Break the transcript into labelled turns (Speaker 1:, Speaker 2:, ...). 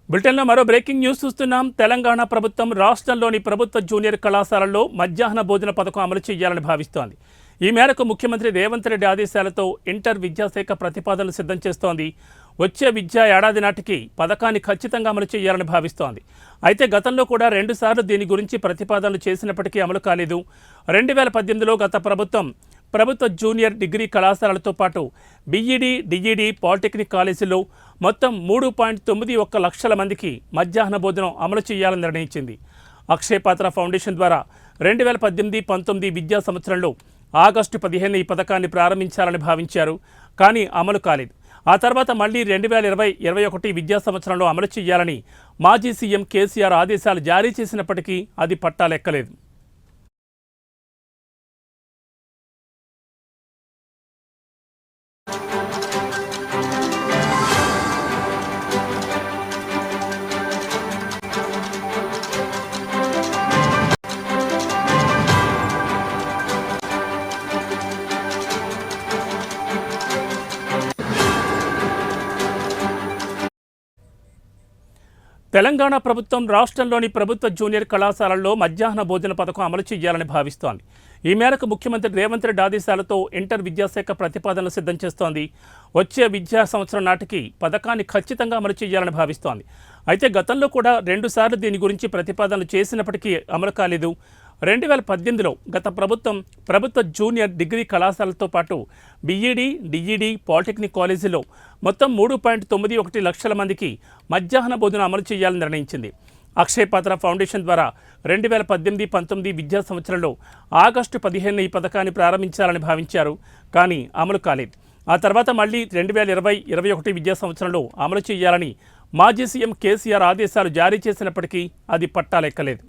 Speaker 1: బ్రిటన్లో మరో breaking news చూస్తున్నాం. తెలంగాణ ప్రభుత్వం రాష్ట్రంలోని ప్రభుత్వ జూనియర్ కళాశాలల్లో మధ్యాహ్న భోజన పథకం అమలు చేయాలని భావిస్తోంది. ఈ మేరకు ముఖ్యమంత్రి రేవంత్ రెడ్డి ఆదేశాలతో ఇంటర్ విద్యాశాఖ ప్రతిపాదనలు సిద్ధం చేస్తోంది. వచ్చే విద్యా ఏడాది నాటికి పథకాన్ని ఖచ్చితంగా అమలు చేయాలని భావిస్తోంది. అయితే గతంలో కూడా 2 సార్లు దీని గురించి ప్రతిపాదనలు చేసినప్పటికీ అమలు కాలేదు. 2018లో గత ప్రభుత్వ జూనియర్ డిగ్రీ కళాశాలలతో పాటు బీఈడీ, డిఈడీ, పాలిటెక్నిక్ కాలేజీల్లో మొత్తం 3.91 లక్షల మందికి మధ్యాహ్న భోజనం అమలు చేయాలని నిర్ణయించింది. అక్షయ్ పాత్ర ఫౌండేషన్ ద్వారా 2018-19 విద్యా సంవత్సరంలో ఆగస్టు 15 ఈ పథకాన్ని ప్రారంభించాలని భావించారు. కానీ అమలు కాలేదు. ఆ తర్వాత మళ్లీ 2020-21 విద్యా సంవత్సరంలో అమలు చేయాలని మాజీ సీఎం కేసీఆర్ ఆదేశాలు జారీ చేసినప్పటికీ అది పట్టాలెక్కలేదు. తెలంగాణ ప్రభుత్వం రాష్ట్రంలోని ప్రభుత్వ జూనియర్ కళాశాలల్లో మధ్యాహ్న భోజన పథకం అమలు చేయాలని భావిస్తోంది. ఈ మేరకు ముఖ్యమంత్రి రేవంత్ రెడ్డి ఆదేశాలతో ఇంటర్ విద్యాశాఖ ప్రతిపాదనలు సిద్ధం చేస్తోంది. వచ్చే విద్యా సంవత్సరం నాటికి పథకాన్ని ఖచ్చితంగా అమలు చేయాలని భావిస్తోంది. అయితే గతంలో కూడా 2 సార్లు దీని గురించి ప్రతిపాదనలు చేసినప్పటికీ అమలు కాలేదు. 2018లో గత ప్రభుత్వ జూనియర్ డిగ్రీ కళాశాలతో పాటు బీఈడీ, డిఈడీ, పాలిటెక్నిక్ కాలేజీలో మొత్తం 3.91 లక్షల మందికి మధ్యాహ్న భోజనం అమలు చేయాలని నిర్ణయించింది. అక్షయ్ పాత్ర ఫౌండేషన్ ద్వారా 2018-19 విద్యా సంవత్సరంలో ఆగస్టు 15 ఈ పథకాన్ని ప్రారంభించాలని భావించారు. కానీ అమలు కాలేదు. ఆ తర్వాత మళ్లీ 2020-21 విద్యా సంవత్సరంలో అమలు చేయాలని మాజీ సీఎం కేసీఆర్ ఆదేశాలు జారీ చేసినప్పటికీ అది పట్టాలెక్కలేదు.